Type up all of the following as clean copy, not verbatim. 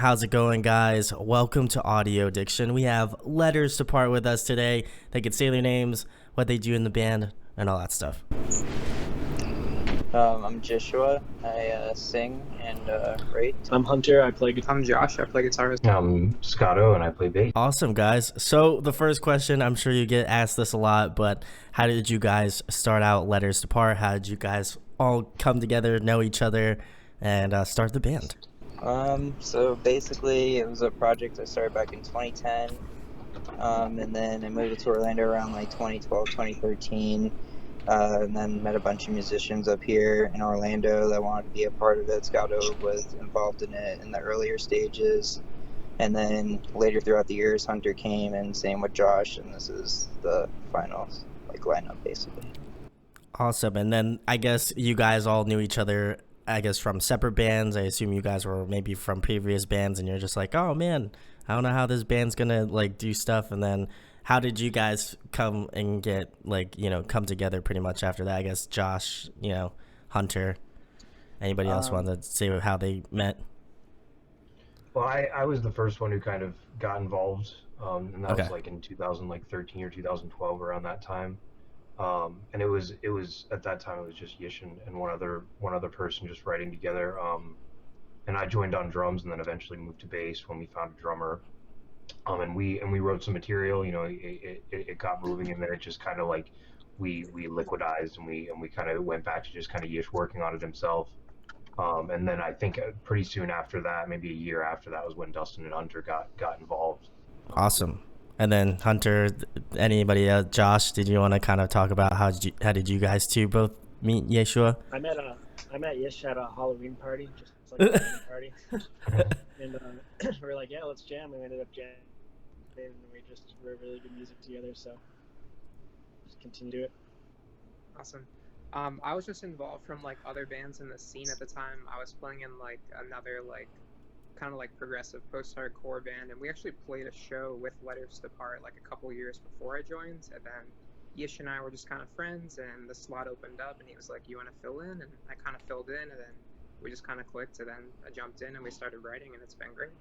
How's it going, guys? Welcome to Audio Addiction. We have Letters to Part with us today. They can say their names, what they do in the band, and all that stuff. I'm Joshua. I sing and write. I'm Hunter. I play guitar. I'm Josh. I play guitar. I'm Scotto, and I play bass. Awesome, guys. So the first question, I'm sure you get asked this a lot, but how did you guys start out Letters to Part? How did you guys all come together, know each other, and start the band? So basically, it was a project I started back in 2010, and then I moved to Orlando around like 2012, 2013. And then met a bunch of musicians up here in Orlando that wanted to be a part of it. Scotto was involved in it in the earlier stages. And then later throughout the years, Hunter came, and same with Josh, and this is the final lineup, basically. Awesome. And then I guess you guys all knew each other, I guess, from separate bands. I assume you guys were maybe from previous bands, and you're just like, oh, man, I don't know how this band's going to, do stuff. And then how did you guys come and get, come together pretty much after that? I guess Josh, Hunter, anybody else want to say how they met? Well, I was the first one who kind of got involved, and that was like in 2013 or 2012, around that time. And it was at that time it was just Yish and one other person just writing together. And I joined on drums, and then eventually moved to bass when we found a drummer. And we wrote some material, it got moving, and then it just kind of we liquidized, and we kind of went back to just kind of Yish working on it himself. And then I think pretty soon after that, maybe a year after that, was when Dustin and Hunter got involved. Awesome. And then Hunter, anybody else? Josh, did you want to kind of talk about how did you guys two both meet Yeshua? I met Yish at a Halloween party, just like a Halloween party, and we were like, yeah, let's jam. We ended up jamming, and we just wrote really good music together. So just continue it. Awesome. I was just involved from other bands in the scene at the time. I was playing in another kind of progressive post-hardcore band, and we actually played a show with Letters to Part a couple years before I joined, and then Yish and I were just kind of friends, and the slot opened up, and he was like, you want to fill in? And I kind of filled in, and then we just kind of clicked, and then I jumped in, and we started writing, and it's been great.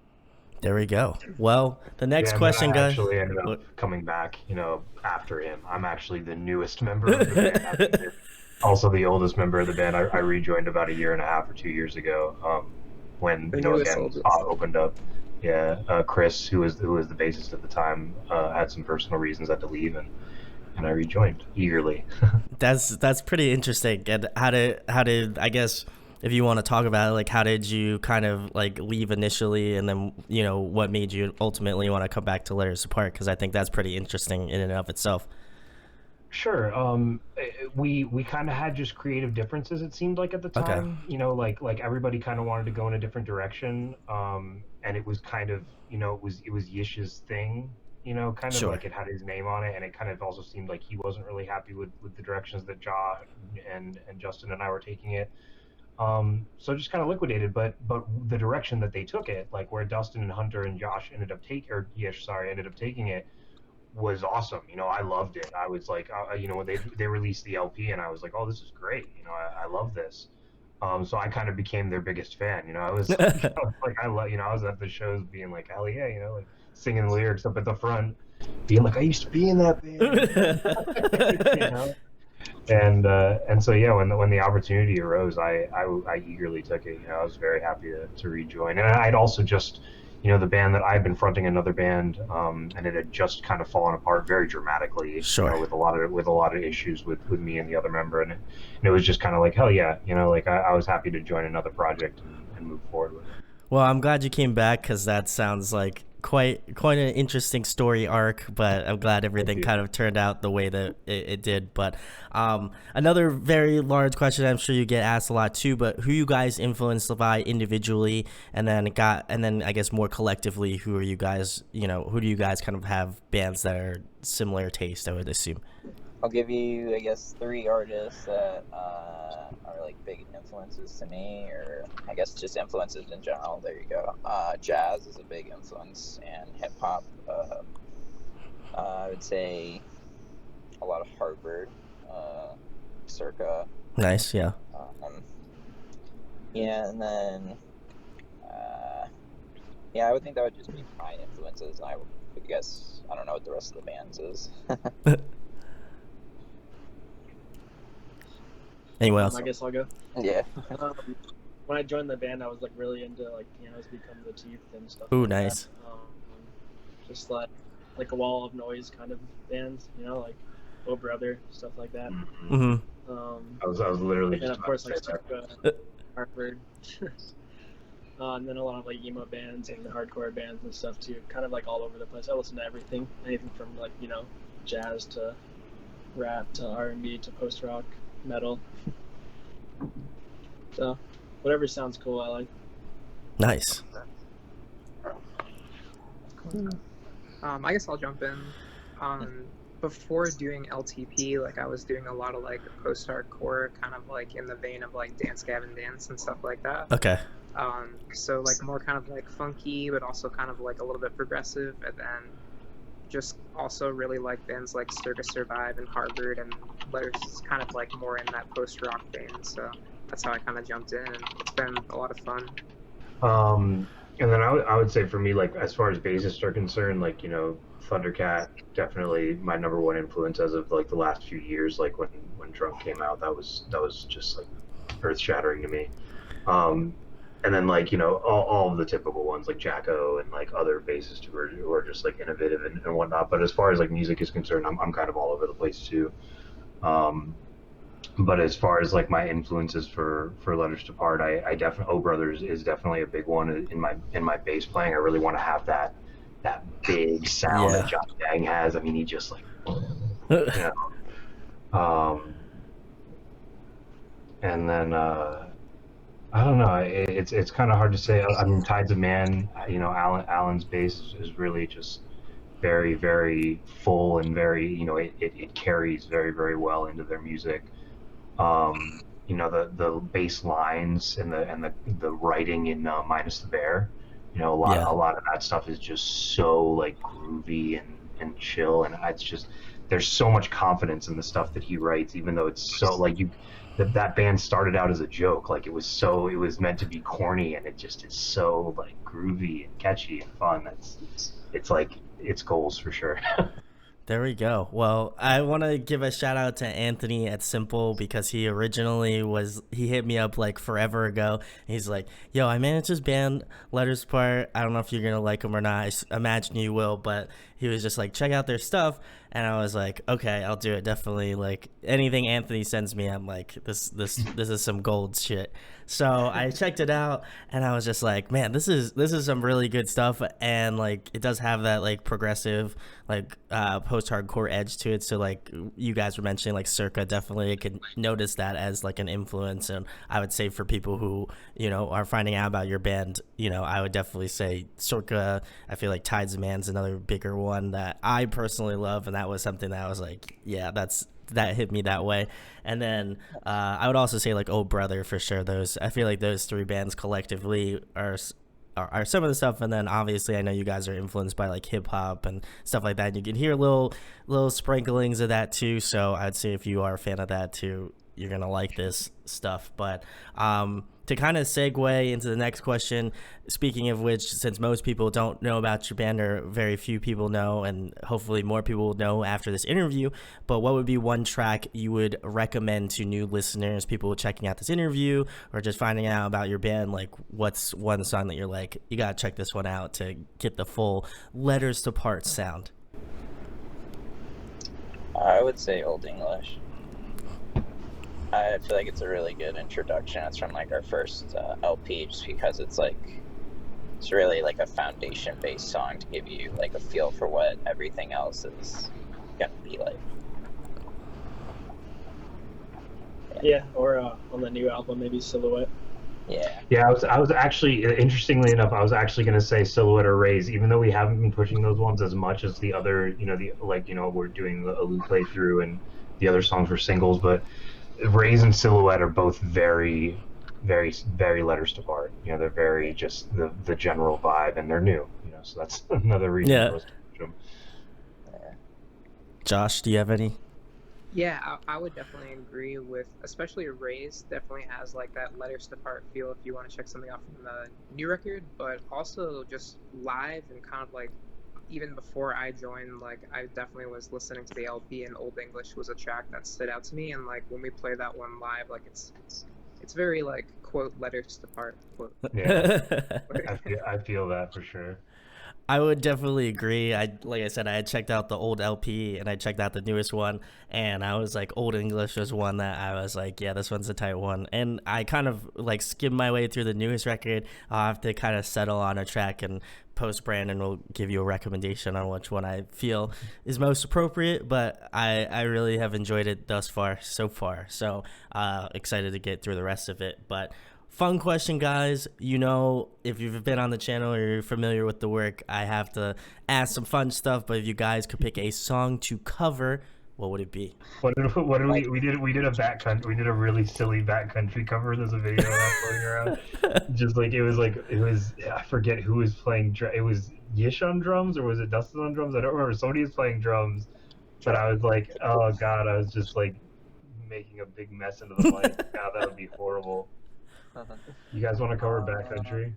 There we go. Well, the next question, I guys. Actually ended up coming back, after him. I'm actually the newest member of the band. Also the oldest member of the band. I rejoined about a year and a half or 2 years ago, when again opened up. Yeah, Chris, who was the bassist at the time, had some personal reasons, had to leave, and I rejoined eagerly. That's pretty interesting. And how did I guess, if you want to talk about it, how did you kind of leave initially, and then what made you ultimately want to come back to Letters to Part? Because I think that's pretty interesting in and of itself. Sure. We kind of had just creative differences, it seemed like, at the time. Okay. Everybody kind of wanted to go in a different direction, and it was kind of it was Yish's thing. Kind of sure. It had his name on it, and it kind of also seemed like he wasn't really happy with the directions that Ja and Justin and I were taking it. So just kind of liquidated, but the direction that they took it, where Dustin and Hunter and Josh ended up taking it, was awesome. I loved it. I was like, when they released the LP, and I was like, oh, this is great. I love this. So I kind of became their biggest fan. I was I was at the shows being like, hell yeah, singing the lyrics up at the front, being like, I used to be in that band. And so yeah, when the opportunity arose, I eagerly took it. I was very happy to rejoin, and I'd also just the band that I've been fronting, another band, and it had just kind of fallen apart very dramatically. Sure. With a lot of issues with me and the other member, and it was just kind of like, hell yeah, I was happy to join another project and move forward with it. Well, I'm glad you came back, because that sounds like quite an interesting story arc, but I'm glad everything kind of turned out the way that it did. But another very large question I'm sure you get asked a lot too, but who you guys influenced by individually, and then I guess more collectively, who are you guys, who do you guys kind of have bands that are similar taste, I would assume? I'll give you, I guess, 3 artists that are big influences to me, or I guess just influences in general. There you go. Jazz is a big influence, and hip hop. I would say a lot of Harvard, Circa. Nice, yeah. Yeah, and then Yeah, I would think that would just be my influences. I would guess I don't know what the rest of the bands is. Anyone else? I guess I'll go. Yeah. When I joined the band, I was like really into like pianos become the teeth and stuff. Ooh, like nice. That. Just like a wall of noise kind of bands, like Oh Brother, stuff like that. Mm-hmm. I was literally And just of course like about to say Circa, Harvard, and then a lot of like emo bands and hardcore bands and stuff too. Kind of like all over the place. I listen to anything from like jazz to rap to R&B to post rock, metal. So whatever sounds cool, I like. Nice. I guess I'll jump in. Before doing LTP, like I was doing a lot of like post-hardcore, kind of like in the vein of like Dance Gavin Dance and stuff like that. Okay. So like more kind of like funky, but also kind of like a little bit progressive, and then just also really like bands like Circa Survive and Harvard, and Letters kind of like more in that post-rock vein. So that's how I kind of jumped in, and it's been a lot of fun. And then I would say for me, like as far as bassists are concerned, like Thundercat, definitely my number one influence as of like the last few years. Like when Drunk came out, that was just like earth shattering to me. And then like all of the typical ones like Jacko and like other bassists who are just like innovative and whatnot. But as far as like music is concerned, I'm kind of all over the place too. But as far as like my influences for Letters to Part, I definitely, Oh Brothers is definitely a big one in my bass playing. I really want to have that big sound that Josh Dang has. I mean, he just like and then I don't know. It's kind of hard to say. I mean, Tides of Man. Alan's bass is really just very, very full and very it carries very, very well into their music. The bass lines and the writing in Minus the Bear, a lot of that stuff is just so like groovy and chill, and it's just there's so much confidence in the stuff that he writes, even though it's so like that band started out as a joke, like it was meant to be corny, and it just is so like groovy and catchy and fun. It's like it's goals for sure. There we go. Well, I want to give a shout out to Anthony at Simple, because he hit me up like forever ago. He's like, yo, I managed this band, Letters Part. I don't know if you're going to like them or not. I imagine you will, but he was just like, check out their stuff. And I was like, okay, I'll do it. Definitely. Like anything Anthony sends me, I'm like, this is some gold shit. So I checked it out, and I was just like, man, this is some really good stuff. And like, it does have that like progressive, like post-hardcore edge to it. So like you guys were mentioning, like Circa, definitely I could notice that as like an influence. And I would say for people who are finding out about your band, I would definitely say Circa. I feel like Tides of Man's another bigger one that I personally love, and that was something that I was like, yeah, that hit me that way. And then I would also say like Oh Brother for sure. I feel like those three bands collectively are some of the stuff. And then obviously I know you guys are influenced by like hip hop and stuff like that, and you can hear little sprinklings of that too. So I'd say if you are a fan of that too, you're gonna like this stuff. But to kind of segue into the next question, speaking of which, since most people don't know about your band, or very few people know, and hopefully more people will know after this interview, but what would be one track you would recommend to new listeners, people checking out this interview or just finding out about your band? Like, what's one song that you're like, you gotta check this one out to get the full Letters to Part sound? I would say Old English. I feel like it's a really good introduction. It's from like our first LP, just because it's really like a foundation-based song to give you like a feel for what everything else is gonna be like. Yeah, or on the new album, maybe Silhouette. Yeah, I was actually, interestingly enough, I was actually going to say Silhouette or Raise, even though we haven't been pushing those ones as much as the other, we're doing the Alu playthrough and the other songs were singles, but Raise and Silhouette are both very, very, very Letters to Part. They're very just the general vibe, and they're new. So that's another reason for us to push them. Josh, do you have any? Yeah, I would definitely agree with, especially Raise definitely has like that Letters to Part feel if you want to check something out from the new record, but also just live and kind of like even before I joined, like I definitely was listening to the LP and Old English was a track that stood out to me, and like when we play that one live, like it's very like quote Letters to Part quote. Yeah, I feel that for sure. I would definitely agree. Like I said, I had checked out the old LP and I checked out the newest one, and I was like, Old English was one that I was like, yeah, this one's a tight one. And I kind of like skimmed my way through the newest record. I'll have to kind of settle on a track, and post Brandon will give you a recommendation on which one I feel is most appropriate. But I really have enjoyed it thus far, so far. So excited to get through the rest of it. But fun question, guys. You know, if you've been on the channel or you're familiar with the work, I have to ask some fun stuff. But if you guys could pick a song to cover, what would it be? What did we did a backcountry. We did a really silly backcountry cover. There's a video of that floating around. Just like it was I forget who was playing. It was Yish on drums, or was it Dustin on drums? I don't remember. Somebody was playing drums, but I was like, oh god, I was just like making a big mess into the mic. God, that would be horrible. You guys want to cover backcountry?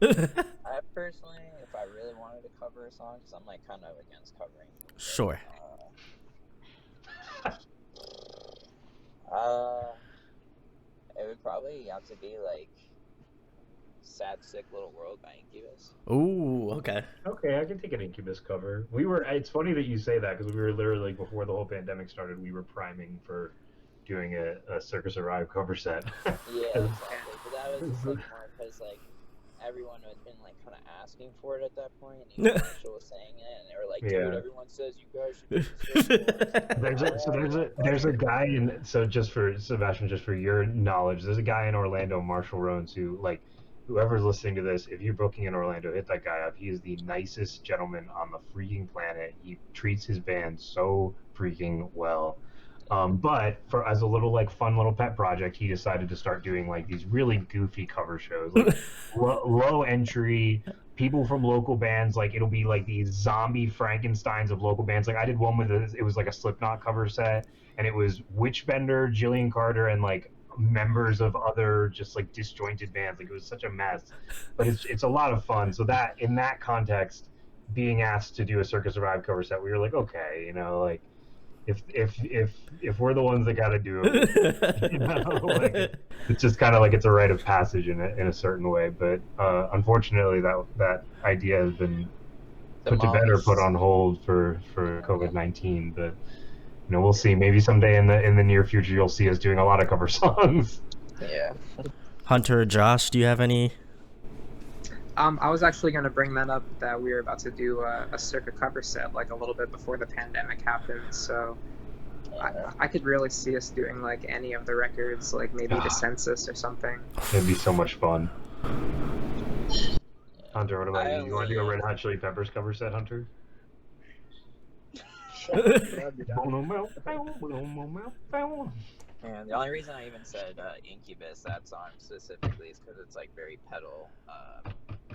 I personally, if I really wanted to cover a song, because I'm like kind of against covering. Sure. It would probably have to be like "Sad Sick Little World" by Incubus. Ooh, okay. Okay, I can take an Incubus cover. It's funny that you say that, because we were literally, like, before the whole pandemic started, we were priming for doing a Circus Arrive cover set. Yeah, exactly. But that was just like more because like everyone had been like kind of asking for it at that point, and even Marshall was saying it, and they were like, "Dude, everyone says you guys should do this." There's a guy in, so just for Sebastian, just for your knowledge, there's a guy in Orlando, Marshall Rones, who, like, whoever's listening to this, if you're booking in Orlando, hit that guy up. He is the nicest gentleman on the freaking planet. He treats his band so freaking well. But as a little like fun little pet project, he decided to start doing like these really goofy cover shows, like low entry, people from local bands. Like it'll be like these zombie Frankensteins of local bands. Like I did one with it was like a Slipknot cover set, and it was Witchbender, Jillian Carter, and like members of other just like disjointed bands. Like it was such a mess, but it's a lot of fun. So that in that context, being asked to do a Circus Survive cover set, we were like, okay, you know, like. If we're the ones that got to do it, you know, like, it's just kind of like it's a rite of passage in a certain way. But unfortunately, that idea has been put to bed or put on hold for COVID-19. But you know, we'll see. Maybe someday in the near future, you'll see us doing a lot of cover songs. Yeah. Hunter or Josh, do you have any? I was actually going to bring that up, that we were about to do a Circa cover set like a little bit before the pandemic happened, so I could really see us doing like any of the records, like maybe the Census or something. It'd be so much fun. Hunter, what about you? You want to do a Red Hot Chili Peppers cover set, Hunter? And the only reason I even said Incubus, that song specifically, is because it's like very pedal,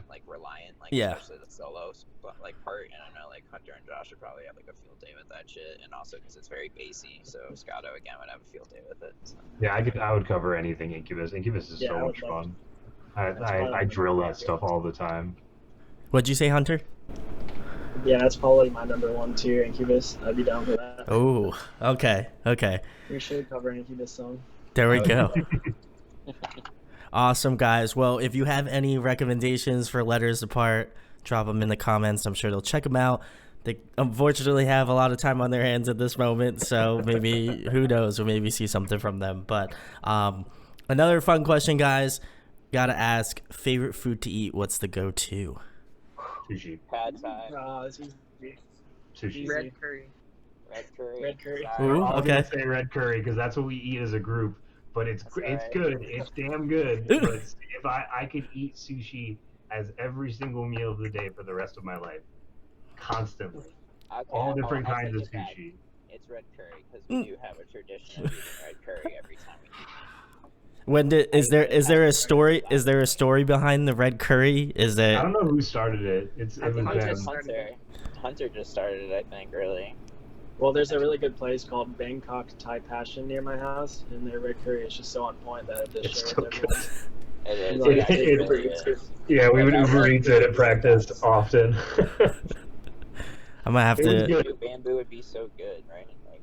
like reliant, like especially the solos, but like part. And I know like Hunter and Josh would probably have like a field day with that shit, and also because it's very bassy, so Scotto again would have a field day with it. So. Yeah, I would cover anything Incubus. Incubus is so much fun. I drill that stuff all the time. What'd you say, Hunter? Yeah, that's probably my number one too, Incubus. I'd be down for that. Oh, okay. We should cover an Incubus song. There we go. Awesome, guys. Well, if you have any recommendations for Letters Apart, drop them in the comments. I'm sure they'll check them out. They unfortunately have a lot of time on their hands at this moment, so maybe, who knows, we'll maybe see something from them. But another fun question, guys. Gotta ask, favorite food to eat, what's the go-to? Sushi. Pad Thai. It's easy. Sushi. Red curry. Red curry. Ooh, I was okay. gonna say red curry because that's what we eat as a group. But it's good. It's damn good. But if I could eat sushi as every single meal of the day for the rest of my life, constantly, all different kinds of sushi. It's red curry because we do have a tradition of eating red curry every time we eat. Is there a story? Is there a story behind the red curry? Is it? I don't know who started it. It was them. Hunter just started it, I think, really. Well, there's a really good place called Bangkok Thai Passion near my house, and their red curry is just so on point that I just It's share so with everyone. It is. Like, It they actually Uber really Eats is. Yeah, we would Like, I Uber love Eats it at Bamboo practice Pass. often. I'm gonna have It was to. good. Bamboo would be so good, right? Like,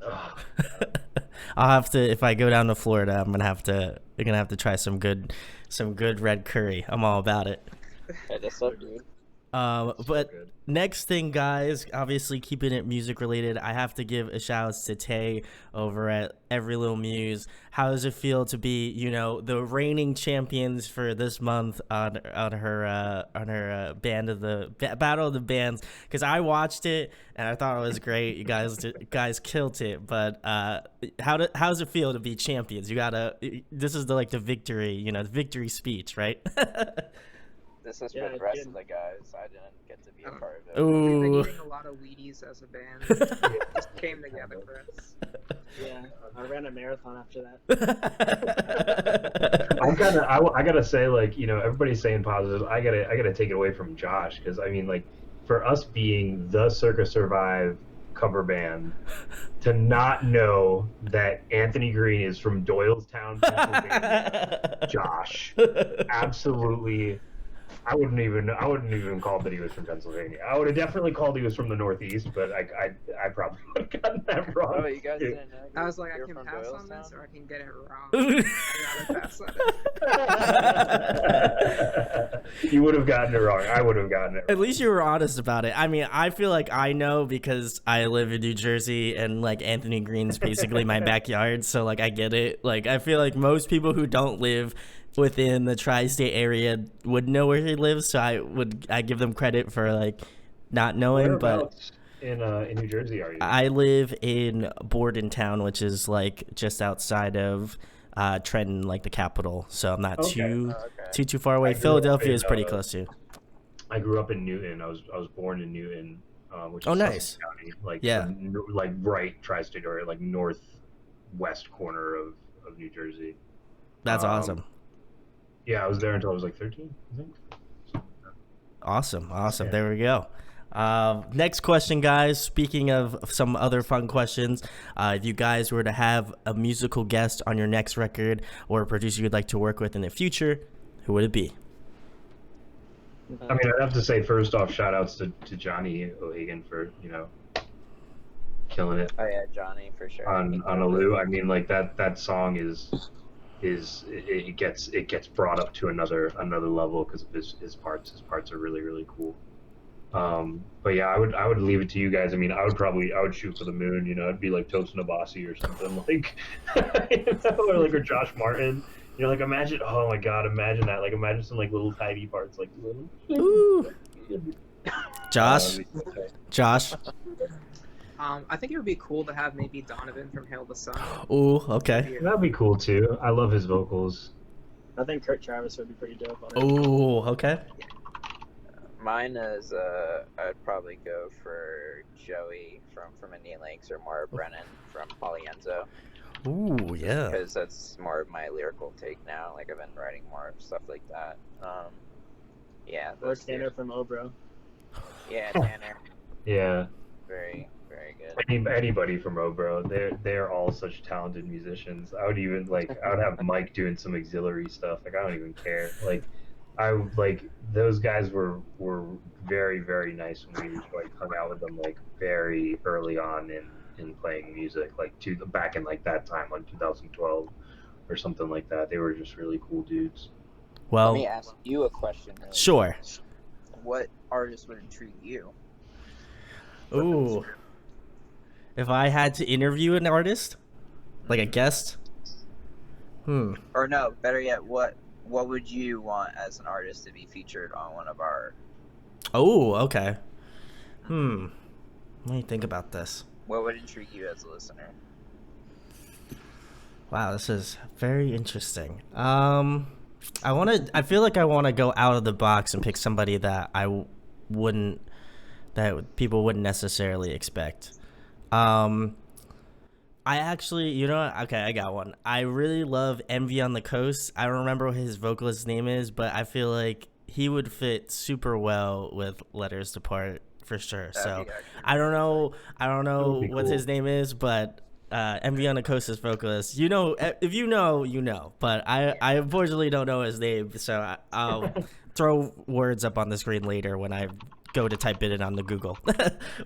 I'll have to, if I go down to Florida, I'm gonna have to try some good red curry. I'm all about it. yeah, that's so good. But good. next thing, guys, obviously keeping it music related, I have to give a shout out to Tay over at Every Little Muse. How does it feel to be, the reigning champions for this month on her band of the battle of the bands? Because I watched it and I thought it was great. You guys killed it. But how does it feel to be champions? This is the victory, the victory speech, right? This is Yeah, for the rest of the guys. I didn't get to be a part of it. We've been Ooh. eating a lot of Wheaties as a band. It just came together for us. Yeah, I ran a marathon after that. I gotta say, everybody's saying positive. I gotta take it away from Josh, because I mean, for us being the Circus Survive cover band, to not know that Anthony Green is from Doylestown, Pennsylvania, Josh, absolutely. I wouldn't even call that he was from Pennsylvania. I would have definitely called he was from the Northeast, but I probably would have gotten that wrong. Oh, you guys didn't know? I was like, I You're can from pass on this, Doylestown? or I can get it wrong. I'd rather pass on it. You would have gotten it wrong. I would have gotten it wrong. At least you were honest about it. I mean, I feel like I know because I live in New Jersey and Anthony Green's basically my backyard. So I get it. I feel like most people who don't live within the tri-state area would know where he lives. So I give them credit for not knowing. Whereabouts in New Jersey are you? I live in Bordentown, which is just outside of Trenton, the capital. So I'm not too far away. Philadelphia is pretty close too. I grew up in Newton. I was born in Newton, which is nice. County, Yeah. right tri-state or northwest corner of New Jersey. That's awesome. Yeah, I was there until I was 13, I think. Awesome. Yeah. There we go. Next question, guys. Speaking of some other fun questions, if you guys were to have a musical guest on your next record or a producer you'd like to work with in the future, who would it be? I mean, I'd have to say first off, shout outs to Johnny O'Hagan for killing it Oh yeah, Johnny for sure. on Aloo. I mean, that song it gets brought up to another level because of his parts. His parts are really, really cool. But yeah, I would leave it to you guys. I mean, I would shoot for the moon. It'd be like Tosin Abasi or something or Josh Martin. Imagine. Oh my God, imagine that. Imagine some little tiny parts, Ooh. Josh. I think it would be cool to have maybe Donovan from Hail the Sun. Ooh, okay. That'd be cool too. I love his vocals. I think Kurt Travis would be pretty dope on it. Ooh, okay. Mine is I'd probably go for Joey from Indian Lakes or Maura Brennan from Polyenzo. Ooh, yeah. Because that's more of my lyrical take now. I've been writing more stuff like that. Yeah. Or those two. Tanner from Obro. Yeah, Tanner. Yeah. Very, very good. Anybody from Obro, they're all such talented musicians. I would even I would have Mike doing some auxiliary stuff. I don't even care. Those guys were very, very nice when we hung out with them very early on in playing music, back in that time, 2012 or something like that. They were just really cool dudes. Well, Let me ask you a question. Really. Sure. What artist would intrigue you? Ooh. If I had to interview an artist, a guest. Or no, better yet, what would you want as an artist to be featured on one of our? Oh, okay. Let me think about this. What would intrigue you as a listener? Wow, this is very interesting. I feel like I want to go out of the box and pick somebody that that people wouldn't necessarily expect. I actually, okay, I got one. I really love Envy on the Coast. I don't remember what his vocalist's name is, but I feel like he would fit super well with Letters to Part for sure. That'd So be actually I don't know That would be what cool. his name is, but MV on the Coast's vocalist. You know, if you know, you know. But I unfortunately don't know his name, so I'll throw words up on the screen later when I go to type it in on the Google.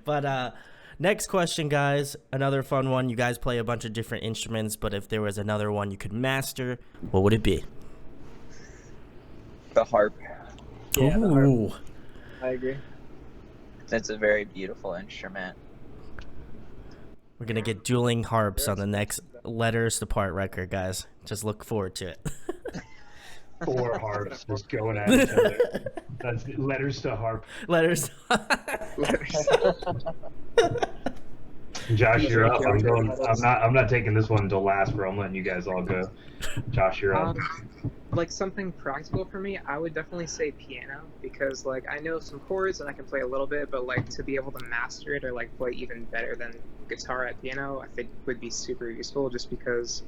But next question, guys. Another fun one. You guys play a bunch of different instruments, but if there was another one you could master, what would it be? The harp. Yeah, the harp. Ooh. I agree. It's a very beautiful instrument. We're gonna get dueling harps on the next Letters to Part record, guys. Just look forward to it. 4 harps just going at each other. That's letters to harp. Letters. Josh, you're up. I'm not taking this one until last, bro. I'm letting you guys all go. Josh, you're up. Like something practical for me, I would definitely say piano, because like I know some chords and I can play a little bit, but like to be able to master it or like play even better than guitar at piano, I think would be super useful, just because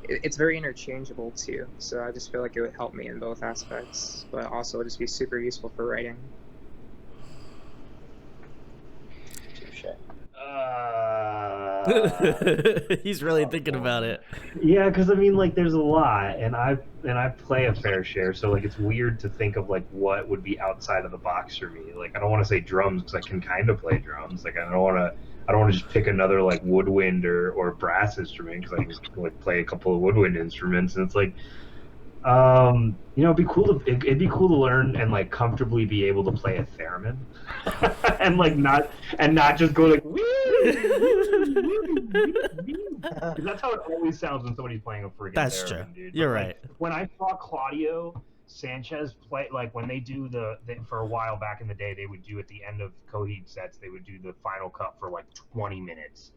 it's very interchangeable too. So I just feel like it would help me in both aspects, but also just be super useful for writing. Touche. He's really thinking about it. Yeah, because I mean, like, there's a lot, and I play a fair share, so like, it's weird to think of like what would be outside of the box for me. Like, I don't want to say drums because I can kind of play drums. Like, I don't want to just pick another like woodwind or brass instrument, because I can like play a couple of woodwind instruments, and it's like, you know, it'd be cool to learn and like comfortably be able to play a theremin, and like not just go like, because that's how it always sounds when somebody's playing a friggin' That's theremin, true. dude. You're But, right. like, when I saw Claudio Sanchez play, like when they do for a while back in the day, they would do at the end of Coheed sets, they would do the final cut for like 20 minutes.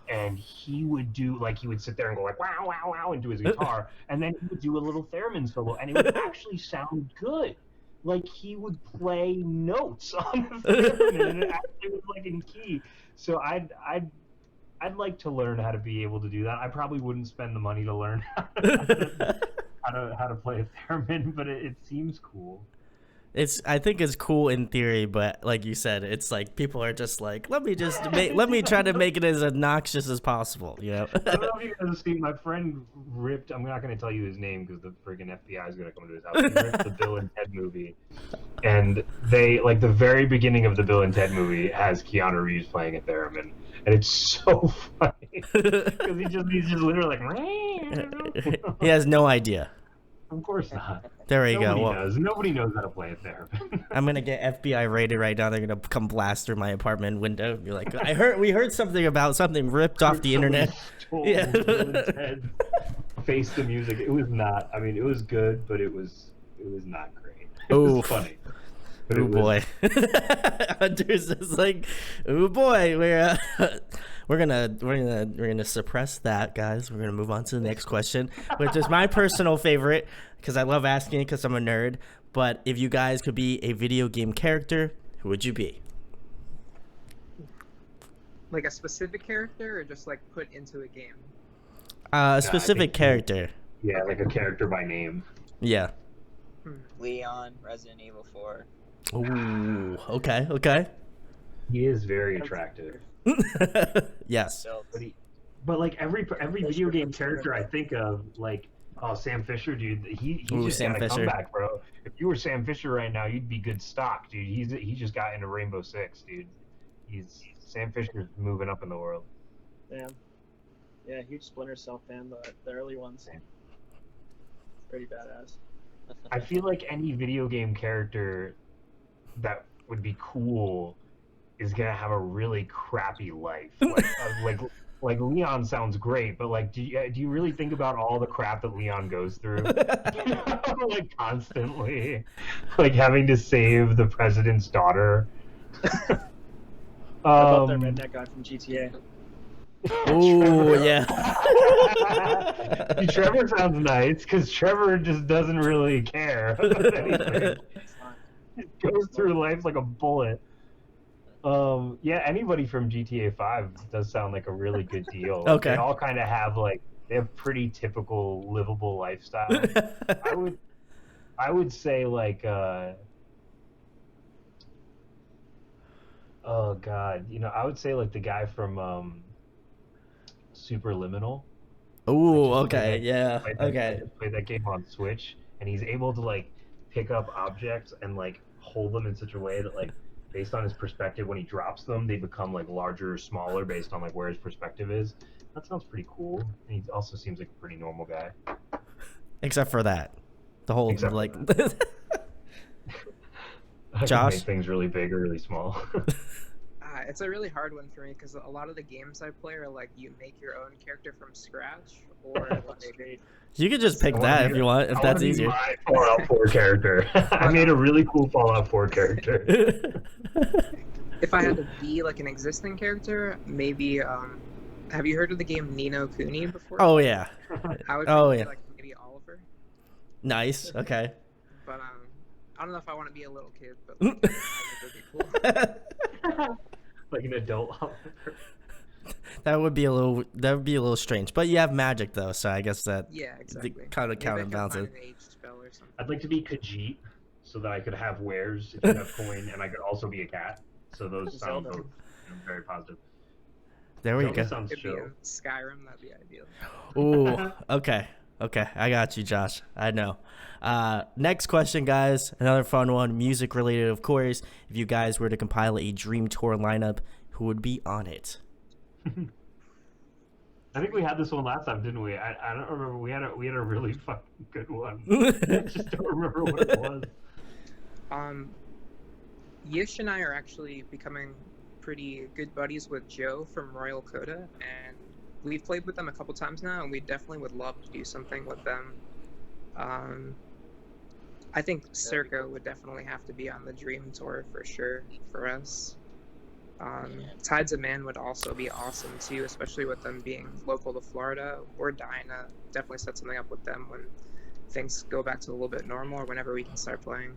And he would do, like, he would sit there and go like, wow, wow, wow, and do his guitar. And then he would do a little theremin solo, and it would actually sound good. Like, he would play notes on the theremin, and it actually was, like, in key. So I'd like to learn how to be able to do that. I probably wouldn't spend the money to learn how to play a theremin, but it seems cool. I think it's cool in theory, but like you said, it's like people are just like, let me try to make it as obnoxious as possible, you know? I don't know if you guys have seen, my friend ripped, I'm not going to tell you his name because the friggin' FBI is going to come to his house. He ripped the Bill and Ted movie. And they, like, the very beginning of the Bill and Ted movie has Keanu Reeves playing a theremin. And it's so funny. Because he's just literally like, He has no idea. Of course not. There we go. Well, Nobody knows how to play a theremin. I'm gonna get FBI raided right now. They're gonna come blast through my apartment window. Be like, we heard something about something ripped off the internet. Yeah. Bill and Ted face the music. It was not. I mean, it was good, but it was not great. It was funny. Oh boy. Hunter's just like, oh boy, we're gonna suppress that, guys. We're gonna move on to the next question, which is my personal favorite because I love asking it because I'm a nerd. But if you guys could be a video game character, who would you be? Like a specific character, or just like put into a game? A specific character. Yeah, like a character by name. Yeah. Leon, Resident Evil 4. Ooh. Okay. He is very attractive. Yes. But like every video game character I think of, like, oh, Sam Fisher, dude, he's just Sam got a Fisher. comeback, bro. If you were Sam Fisher right now, you'd be good stock, dude. He just got into Rainbow Six, dude. Sam Fisher's moving up in the world. Damn. Yeah, huge Splinter Cell fan, the early ones. Pretty badass. I feel like any video game character that would be cool is gonna have a really crappy life. Like Leon sounds great, but like, do you really think about all the crap that Leon goes through? Like constantly, like having to save the president's daughter. How about that redneck guy from GTA? Oh yeah. Trevor sounds nice because Trevor just doesn't really care about anything. Goes through life like a bullet. Yeah, anybody from GTA 5 does sound like a really good deal. Okay. They all kind of have they have pretty typical livable lifestyle. I would say like Oh God, I would say like the guy from Superliminal. I Ooh, just played okay, that. yeah, I okay. just played that game on Switch, and he's able to like pick up objects and like hold them in such a way that like based on his perspective, when he drops them, they become like larger or smaller based on like where his perspective is. That sounds pretty cool. And he also seems like a pretty normal guy, Except for that, the whole except for like. that. I can make Josh. things really big or really small. It's a really hard one for me because a lot of the games I play are like you make your own character from scratch, or like You could just pick I wanna that be, if you want, if I want that's to be easier. my Fallout 4 character. I made a really cool Fallout 4 character. if I had to be like an existing character, maybe have you heard of the game Nino Kuni before? Oh yeah. I would Oh be yeah. like maybe Oliver, Nice. Okay. but I don't know if I want to be a little kid, but like, that would be cool. Like an adult Oliver. That would be a little strange, but you have magic though, so I guess that Yeah, exactly. kind of Maybe I could counterbalances. find an age spell or something. I'd like to be Khajiit so that I could have wares if you have coin, and I could also be a cat. So those sound both very positive. There we Zelda go. sounds Could be chill. in Skyrim, that'd be ideal. Ooh. Okay. Okay. I got you, Josh. I know. Next question, guys. Another fun one, music related, of course. If you guys were to compile a dream tour lineup, who would be on it? I think we had this one last time, didn't we? I don't remember. We had a really fucking good one. I just don't remember what it was. Yish and I are actually becoming pretty good buddies with Joe from Royal Coda, and we've played with them a couple times now, and we definitely would love to do something with them. I think Circa would definitely have to be on the Dream Tour for sure for us. Tides of Man would also be awesome too, especially with them being local to Florida. Or Dinah, definitely set something up with them when things go back to a little bit normal or whenever we can start playing.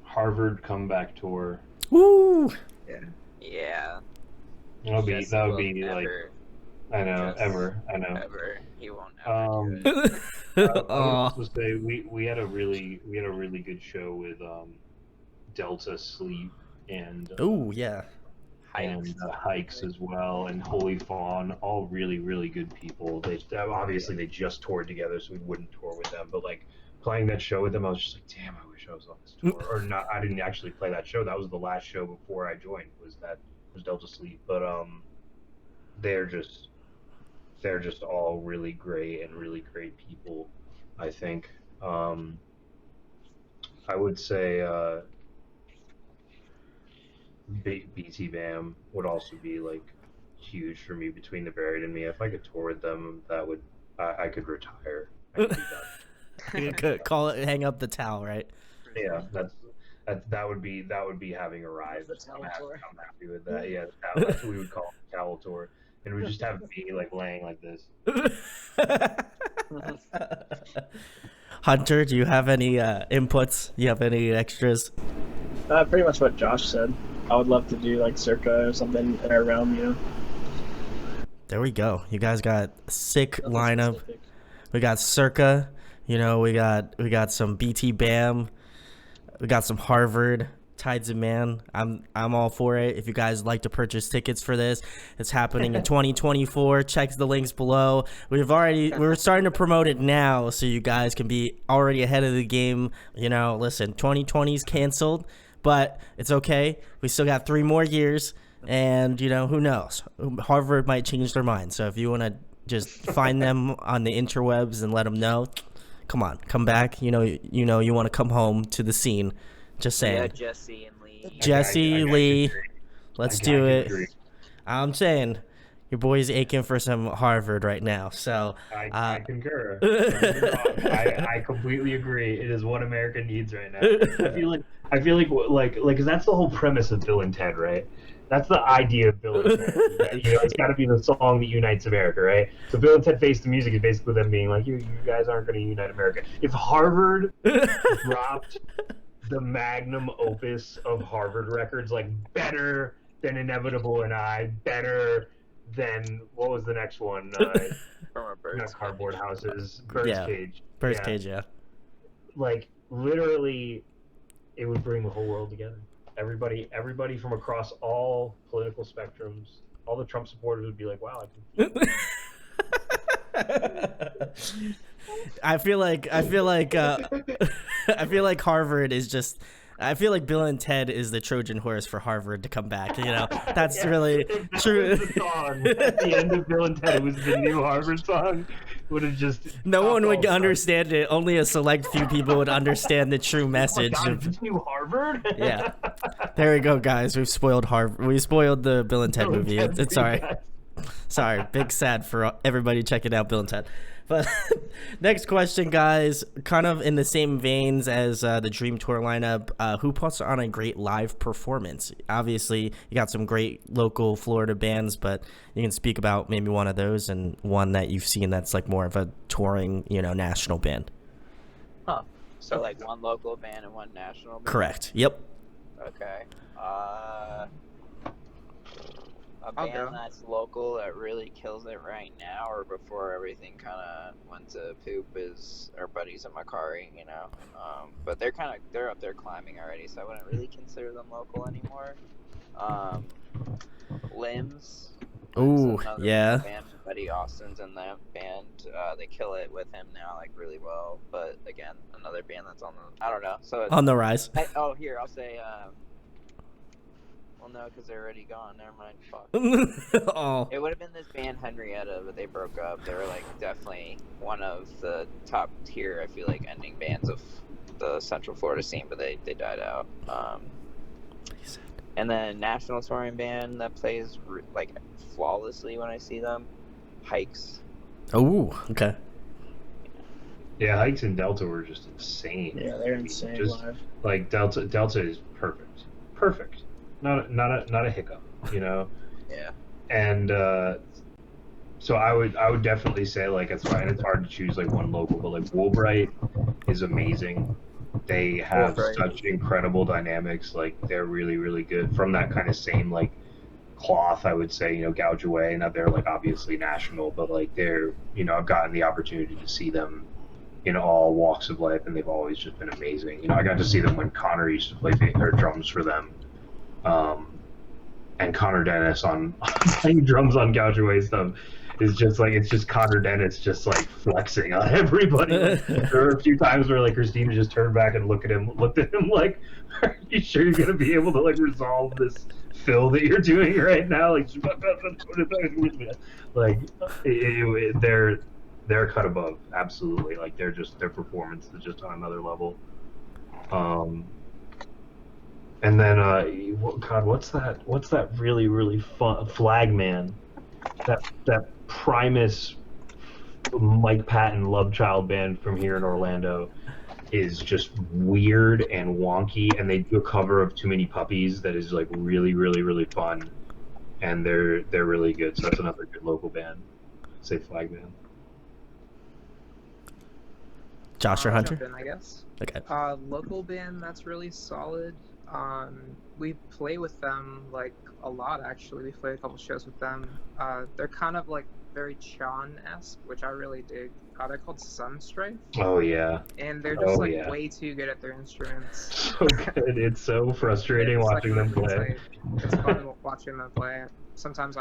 Harvard comeback tour. Woo! Yeah. That would be Jesse will like never, I know just ever I know. ever. He won't ever do it. I would Aw. also say we had a really good show with Delta Sleep and Ooh, yeah. Hikes as well, and Holy Fawn, all really good people. They obviously they just toured together, so we wouldn't tour with them. But like playing that show with them, I was just like, damn, I wish I was on this tour. Or not, I didn't actually play that show. That was the last show before I joined. Was Delta Sleep? But they're just all really great and really great people. I think. I would say. BT Bam would also be like huge for me. Between the Buried and Me, if I could tour with them, I could retire. I could be done. You could call it, hang up the towel, right? Yeah, that would be having arrived. The towel tour. I'm happy with that. Yeah, that's what we would call it, towel tour, and we just have me like laying like this. Hunter, do you have any inputs? You have any extras? Pretty much what Josh said. I would love to do like Circa or something in our realm, you know. There we go. You guys got a sick Nothing lineup. specific. We got Circa, we got some BT Bam, we got some Harvard, Tides of Man. I'm all for it. If you guys like to purchase tickets for this, it's happening in 2024. Check the links below. We're starting to promote it now, so you guys can be already ahead of the game. Listen, 2020's canceled, but it's okay. We still got 3 more years, and who knows? Harvard might change their mind. So if you want to just find them on the interwebs and let them know, come back. You want to come home to the scene. Just saying. Yeah, Jesse and Lee. Jesse, Lee, let's do it. Agree. I'm saying your boy's aching for some Harvard right now. So I concur. I completely agree. It is what America needs right now. I feel like because that's the whole premise of Bill and Ted, right? That's the idea of Bill and Ted. It's got to be the song that unites America, right? So Bill and Ted Face the Music is basically them being like, you guys aren't going to unite America. If Harvard dropped the magnum opus of Harvard records, like better than Inevitable and I, better than what was the next one? From a bird's Not Cardboard cage. Houses, Bird's Yeah. Cage. Bird's Cage, yeah. Like literally, it would bring the whole world together. Everybody from across all political spectrums, all the Trump supporters would be like, "Wow, I can." I feel like I feel like Harvard is just. I feel like Bill and Ted is the Trojan horse for Harvard to come back. You know, that's really if that true. was the song at the end of Bill and Ted, it was the new Harvard song. Would have just No one would all understand it. Only a select few people would understand the true Oh my message. God, is this new Harvard? Yeah. There we go, guys. We've spoiled Harvard. We spoiled the Bill and Ted Bill and movie. Ted It's sorry. guys. Sorry. Big sad for everybody checking out Bill and Ted. But next question, guys, kind of in the same veins as the Dream Tour lineup, who puts on a great live performance? Obviously, you got some great local Florida bands, but you can speak about maybe one of those and one that you've seen that's like more of a touring, national band. Huh. So like one local band and one national band? Correct. Yep. Okay. A I'll band go. that's local that really kills it right now, or before everything kind of went to poop, is our buddies in Macari, but they're up there climbing already, so I wouldn't really consider them local anymore. Limbs. Ooh, Another yeah. Band, Buddy Austin's in that band. They kill it with him now, like really well. But again, another band that's on the, I don't know. So it's, On the rise. Here I'll say. Well, no, because they're already gone. Never mind. Fuck. Oh. It would have been this band Henrietta, but they broke up. They were like definitely one of the top tier, I feel like, ending bands of the Central Florida scene, but they died out. And then national touring band that plays like flawlessly when I see them, Hikes. Oh, okay. Yeah, Hikes and Delta were just insane. Yeah, they're insane Just, live. like Delta is perfect. Not a hiccup, Yeah. And so I would definitely say, like, it's fine. It's hard to choose like one local, but like Woolbright is amazing. They have Woolbright. such incredible dynamics. Like, they're really, really good from that kind of same like cloth, I would say, Gouge Away. Now they're like obviously national, but like they're, I've gotten the opportunity to see them in all walks of life, and they've always just been amazing. I got to see them when Connor used to play their drums for them. And Connor Dennis on playing drums on Gouge Away stuff is just like, it's just Connor Dennis just like flexing on everybody. Like, there were a few times where like Christina just turned back and looked at him like, "Are you sure you're gonna be able to like resolve this fill that you're doing right now?" Like, they're cut above, absolutely. Like, their performance is just on another level. And then, what's that really, really fun Flagman? That Primus Mike Patton love child band from here in Orlando is just weird and wonky, and they do a cover of Too Many Puppies that is like really, really, really fun, and they're really good. So that's another good local band. I'd say Flagman. Josh or I'll Hunter? jump in, I guess. Okay. Local band that's really solid. We play with them like a lot, actually. We played a couple shows with them. They're kind of like very Chan-esque, which I really dig. They're called Sunstrife, Oh yeah, and they're just yeah. way too good at their instruments. so good. It's so frustrating It's, watching them play. It's fun watching them play. Sometimes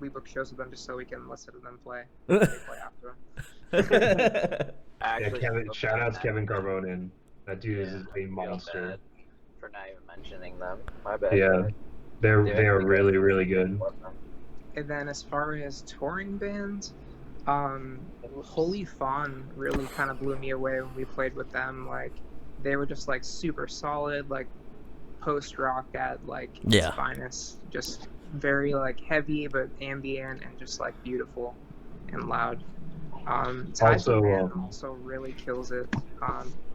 we book shows with them just so we can listen to them play. They play after them. Actually, Shoutouts Kevin Carbonin. That dude is I a feel monster. bad for not even mentioning them. My bad. Yeah, they are really, really good. And then as far as touring bands, Holy Fawn really kind of blew me away when we played with them. Like, they were just like super solid, like post rock at like Yeah. its finest. Just very like heavy but ambient and just like beautiful and loud. Also, Band also really kills it.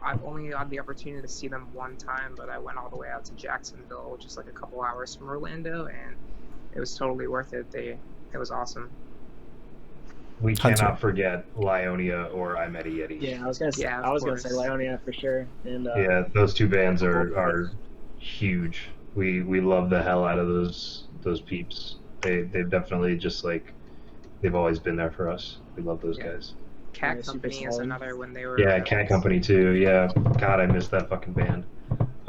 I've only had the opportunity to see them one time, but I went all the way out to Jacksonville, which is like a couple hours from Orlando, and it was totally worth it. It was awesome. We Hunter. cannot forget Lyonia or I Met a Yeti. Yeah, I was gonna say, Yeah, of I was gonna say course. Lyonia for sure. And Yeah, those two bands are huge. We love the hell out of those peeps. They've definitely just like, they've always been there for us. We love those guys. Cat Yeah, super Company is solid. another when they were. Yeah, Cat Company too. Yeah, God, I miss that fucking band.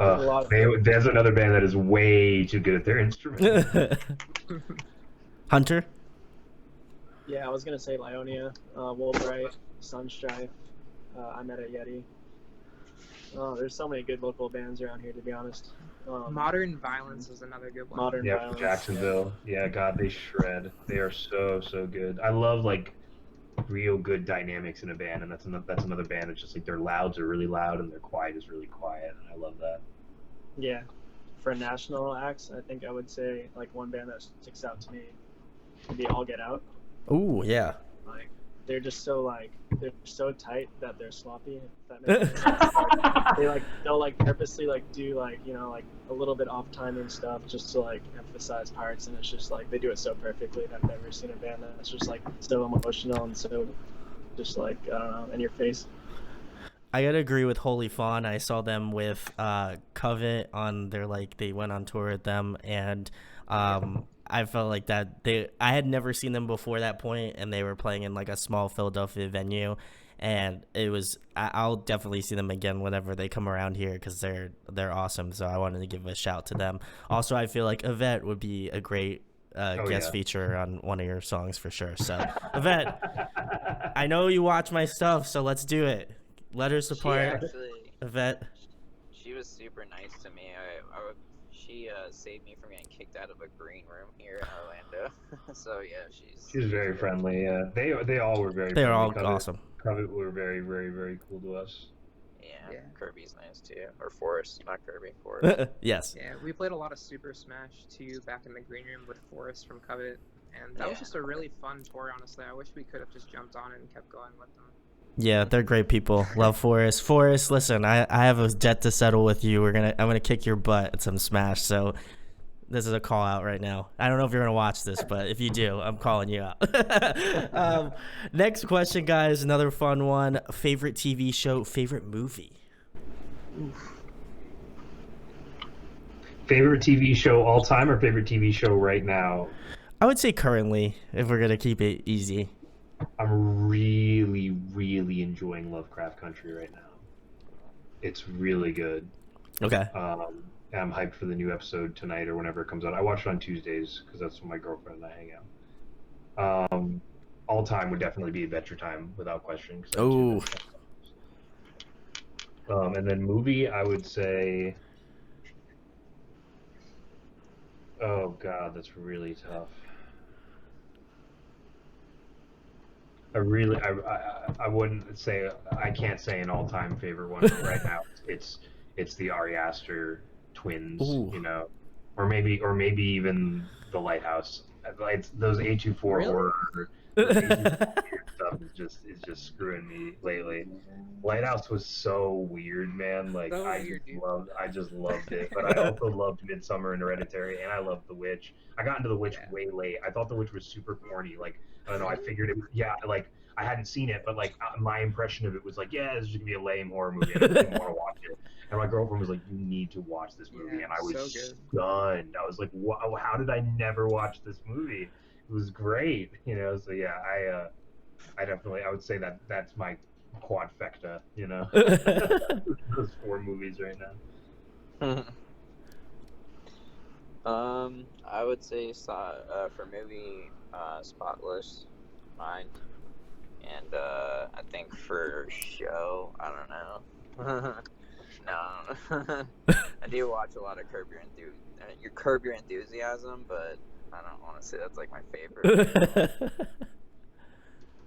There's a lot of There's another band that is way too good at their instrument. Hunter? Yeah, I was gonna say Lionia, Woolbright, Sunstrife. I met a Yeti. Oh, there's so many good local bands around here, to be honest. Modern Violence is another good one. Modern Yeah, Violence. from Jacksonville. Yeah, God, they shred. They are so good. I love like real good dynamics in a band, and that's another band that's just like their louds are really loud and their quiet is really quiet, and I love that. Yeah, for national acts, I think I would say like one band that sticks out to me would be All Get Out. Ooh, yeah. Like they're just so they're so tight that they're sloppy. If that makes sense. They'll purposely do a little bit off time and stuff just to emphasize parts, and it's just they do it so perfectly. I've never seen a band that's just so emotional and so just I don't know, in your face. I gotta agree with Holy Fawn. I saw them with Covet on their they went on tour with them, and I felt like that I had never seen them before that point, and they were playing in a small Philadelphia venue, and it was I'll definitely see them again whenever they come around here because they're awesome. So I wanted to give a shout to them. Also, I feel like Yvette would be a great guest feature on one of your songs for sure. So Yvette, I know you watch my stuff, so let's do it. Let her support Yvette. She was super nice to me. She saved me from getting kicked out of a green room here in Orlando. So yeah, she's very friendly. Yeah, they all were very. They're all Covet, awesome. Covet were very cool to us. Yeah, Kirby's nice too, or Forrest, not Kirby. Forrest. Yes. Yeah, we played a lot of Super Smash too back in the green room with Forrest from Covet, and that was just a really fun tour. Honestly, I wish we could have just jumped on it and kept going with them. Yeah, they're great people. Love Forrest. Forrest, listen, I have a debt to settle with you. I'm gonna kick your butt at some Smash. So this is a call out right now. I don't know if you're gonna watch this, but if you do, I'm calling you out. Next question, guys. Another fun one. Favorite TV show, favorite movie. Favorite TV show all time or favorite TV show right now? I would say currently, if we're gonna keep it easy. I'm really enjoying Lovecraft Country right now. It's really good. Okay. I'm hyped for the new episode tonight or whenever it comes out. I watch it on Tuesdays because that's when my girlfriend and I hang out. All time would definitely be Adventure Time without question. Oh. And then movie, I would say. Oh God, that's really tough. I wouldn't say, I can't say an all-time favorite one right now. It's the Ari Aster twins, Ooh. or maybe even The Lighthouse. Those A24 horror stuff is just screwing me lately. Lighthouse was so weird, man. I just loved it. But I also loved Midsummer and Hereditary, and I loved The Witch. I got into The Witch way late. I thought The Witch was super corny. I don't know. I figured it was, I hadn't seen it, but my impression of it was this is just gonna be a lame horror movie. And I didn't want to watch it. And my girlfriend was like, "You need to watch this movie," and I was so stunned. I was like, "Wow, how did I never watch this movie? It was great." So yeah, I definitely, I would say that's my quadfecta. Those 4 movies right now. I would say for movie, Spotless Mind, and I think for show, I don't know. No, I do watch a lot of Curb Your Enthusiasm, but I don't want to say that's my favorite.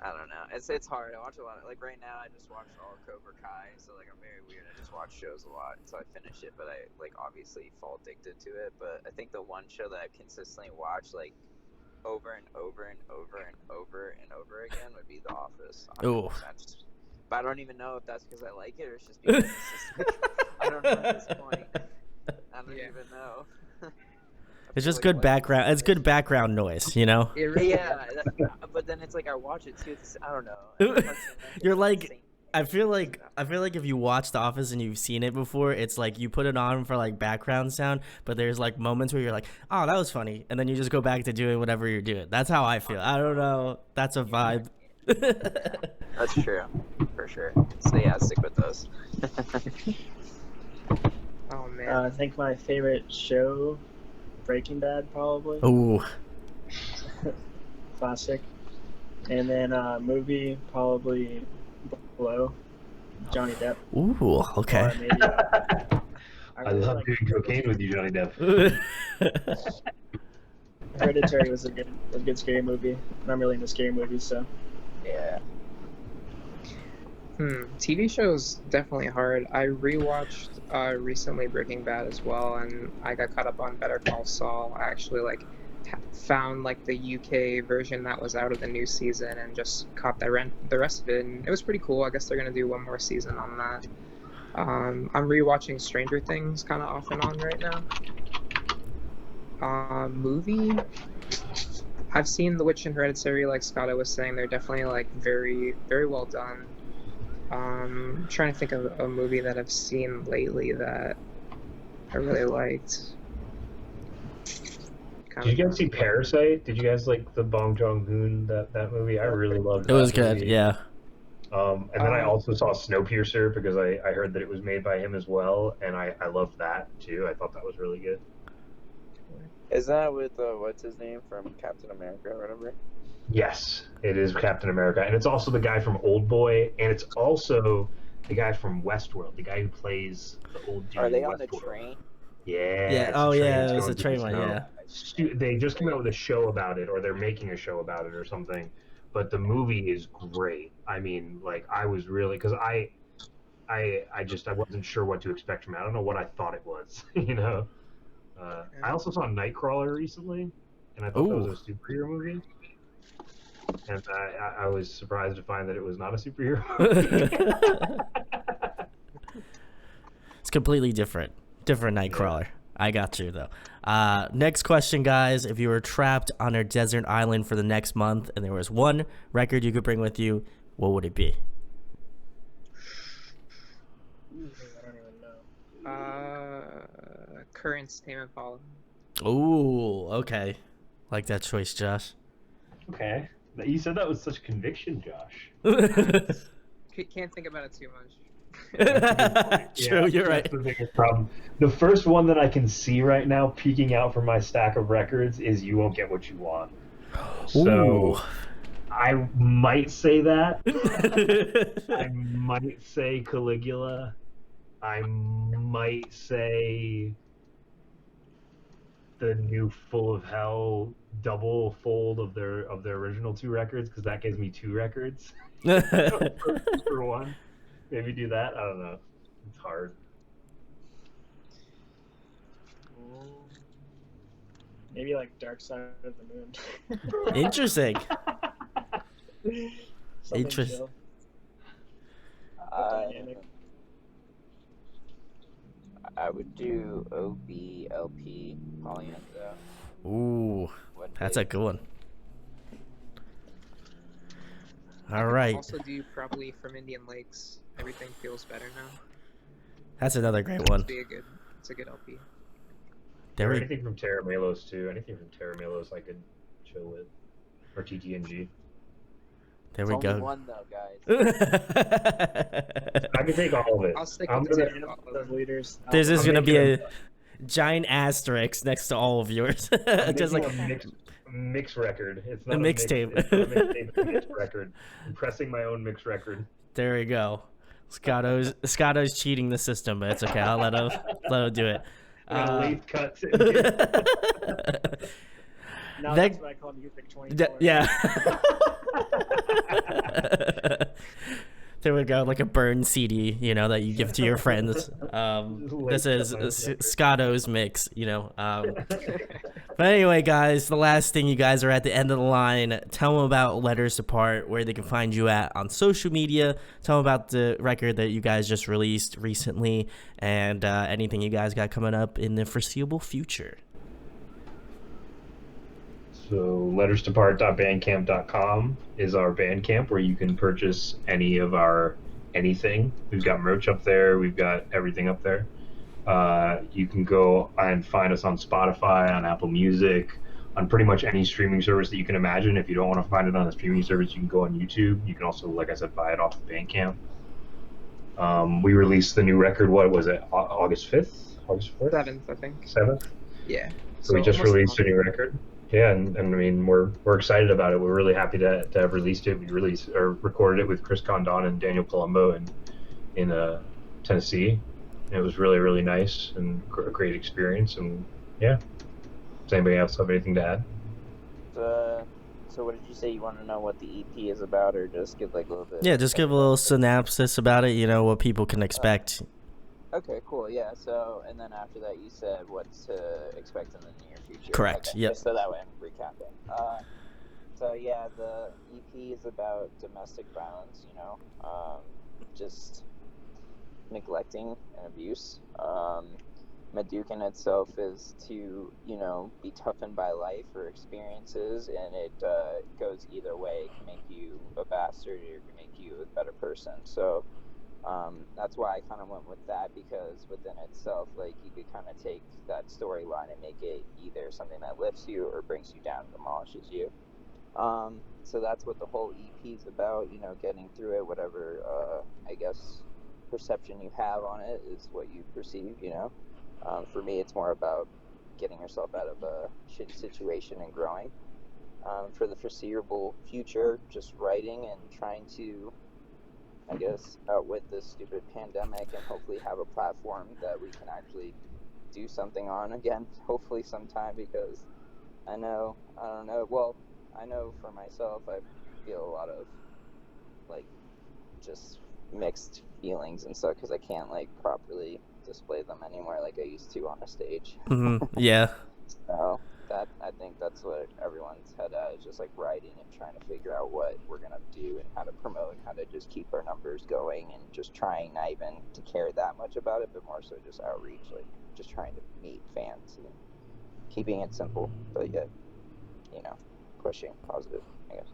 I don't know. It's hard. I watch a lot. Right now, I just watched all of Cobra Kai, so I'm very weird. I just watch shows a lot until I finish it, but I obviously fall addicted to it. But I think the one show that I consistently watch over and over and over and over and over again would be The Office. Oh. But I don't even know if that's because I like it or it's just because I don't know at this point. I don't even know. It's just good background. It's good background noise, Yeah, but then it's I watch it too. I don't know. You're I feel like if you watch The Office and you've seen it before, it's you put it on for background sound, but there's moments where you're like, oh, that was funny, and then you just go back to doing whatever you're doing. That's how I feel. I don't know. That's a vibe. That's true, for sure. So yeah, stick with those. Oh man, I think my favorite show, Breaking Bad, probably. Ooh. Classic. And then movie, probably Blow, Johnny Depp. Ooh. Okay. Or maybe, I love like doing cocaine with you, Johnny Depp. Hereditary was a good scary movie. And I'm really into scary movies, so. Yeah. TV shows definitely hard. I rewatched recently Breaking Bad as well, and I got caught up on Better Call Saul. I actually found like the UK version that was out of the new season and just caught the rest of it, and it was pretty cool. I guess they're gonna do one more season on that. I'm rewatching Stranger Things kind of off and on right now. Movie, I've seen The Witch and Hereditary, like Scotto was saying. They're definitely like very, very well done. I'm trying to think of a movie that I've seen lately that I really liked. Did you guys see Parasite? Did you guys like the Bong Joon-ho that movie? I really loved it. It was good, yeah. And then I also saw Snowpiercer because I heard that it was made by him as well, and I loved that too. I thought that was really good. Is that with what's his name from Captain America or whatever? Yes, it is Captain America, and it's also the guy from Old Boy, and it's also the guy from Westworld, the guy who plays the old dude. Are they in on the Westworld. train? Yeah. Yeah. it's Oh, a train yeah. that's It was going a through train the one. snow. Yeah. They just came out with a show about it, or they're making a show about it or something. But the movie is great. I mean, like, I was really, because I wasn't sure what to expect from it. I don't know what I thought it was, you know. I also saw Nightcrawler recently, and I thought that was a superhero movie. And I was surprised to find that it was not a superhero movie. It's completely different Nightcrawler. Yeah. I got you though. Next question, guys. If you were trapped on a desert island for the next month and there was one record you could bring with you, what would it be? I don't even know. Current Tame Impala. Ooh, okay. Like that choice, Josh. Okay. You said that with such conviction, Josh. Can't think about it too much. True, you're right. The biggest problem. The first one that I can see right now peeking out from my stack of records is You Won't Get What You Want. So I might say that. I might say Caligula. I might say the new Full of Hell double fold of their original two records, because that gives me two records for one. Maybe do that. I don't know. It's hard. Maybe like Dark Side of the Moon. Interesting. Interesting. I would do OBLP Polyendo. Ooh, that's a good one. All right. Also do probably From Indian Lakes. Everything Feels Better Now. That's another great one. It's a good LP. Or anything from Terra Melos too. Anything from Terra Melos I could chill with. Or TTNG. There we go. Only one though, guys. I can take all of it. I'll stick with the leaders. There's just gonna be a giant asterisk next to all of yours. Just like a mix record. It's not a mixtape. It's not a mixtape, it's a mix record. I'm pressing my own mix record. There we go. Scotto's cheating the system, but it's okay. I'll let him do it. Late cuts. Now that's what I call Music 24. Yeah. There we go, like a burned CD, that you give to your friends. This is Scotto's mix, But anyway, guys, the last thing, you guys are at the end of the line. Tell them about Letters Apart, where they can find you at on social media. Tell them about the record that you guys just released recently, and anything you guys got coming up in the foreseeable future. So lettersdepart.bandcamp.com is our Bandcamp where you can purchase any of our anything. We've got merch up there. We've got everything up there. You can go and find us on Spotify, on Apple Music, on pretty much any streaming service that you can imagine. If you don't want to find it on a streaming service, you can go on YouTube. You can also, like I said, buy it off of Bandcamp. We released the new record. What was it? August 5th, August 4th, 7th, I think. 7th. Yeah. So we So just almost a released month. a new record. Yeah, and I mean we're excited about it. We're really happy to have released it. We released or recorded it with Chris Condon and Daniel Colombo in Tennessee. And it was really really nice and a great experience. And yeah, does anybody else have anything to add? So what did you say? You want to know what the EP is about, or just give like a little bit? Yeah, just give a little synopsis about it. You know what people can expect. Okay, cool. Yeah. So, and then after that, you said what to expect in the near future. Correct. Okay. Yep. Just so that way I'm recapping. So yeah, the EP is about domestic violence. You know, just neglecting and abuse. Madukin itself is to, you know, be toughened by life or experiences, and it goes either way. It can make you a bastard, or it can make you a better person. So that's why I kind of went with that, because within itself, like, you could kind of take that storyline and make it either something that lifts you or brings you down, demolishes you. So that's what the whole EP is about, you know, getting through it, whatever, I guess, perception you have on it is what you perceive, you know. For me, it's more about getting yourself out of a shitty situation and growing. For the foreseeable future, just writing and trying to, I guess, outwit this stupid pandemic and hopefully have a platform that we can actually do something on again, hopefully sometime, because I know for myself, I feel a lot of, like, just mixed feelings and stuff, because I can't, like, properly display them anymore like I used to on a stage. Yeah. So that, I think that's what everyone's head at, is just like writing and trying to figure out what we're gonna do and how to promote and how to just keep our numbers going, and just trying not even to care that much about it, but more so just outreach, like just trying to meet fans and keeping it simple, but yet, you know, pushing positive, I guess.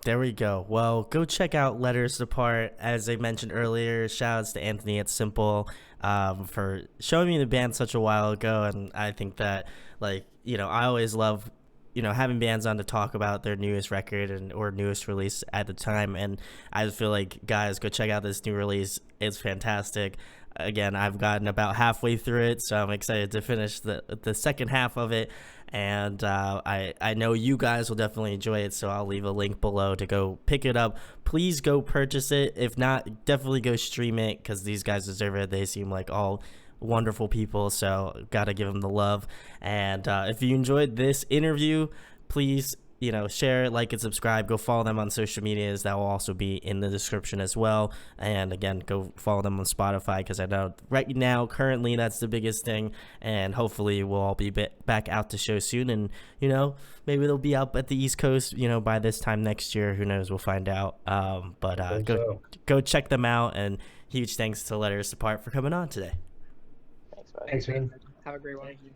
There we go. Well, go check out Letters Apart. As I mentioned earlier, shout outs to Anthony at Simple for showing me the band such a while ago. And I think that, like, you know, I always love, you know, having bands on to talk about their newest record and or newest release at the time. And I just feel like, guys, go check out this new release. It's fantastic. Again, I've gotten about halfway through it, so I'm excited to finish the second half of it. And I know you guys will definitely enjoy it, so I'll leave a link below to go pick it up. Please go purchase it. If not, definitely go stream it, because these guys deserve it. They seem like all wonderful people, so gotta give them the love. And if you enjoyed this interview, please, you know, share, like, and subscribe. Go follow them on social medias. That will also be in the description as well. And again, go follow them on Spotify, because I know right now, currently, that's the biggest thing. And hopefully we'll all be back out to show soon. And, you know, maybe they'll be up at the East Coast, you know, by this time next year. Who knows? We'll find out. Go check them out. And huge thanks to Letters Apart for coming on today. Thanks, bud. Thanks, man. Have a great one. Thank you.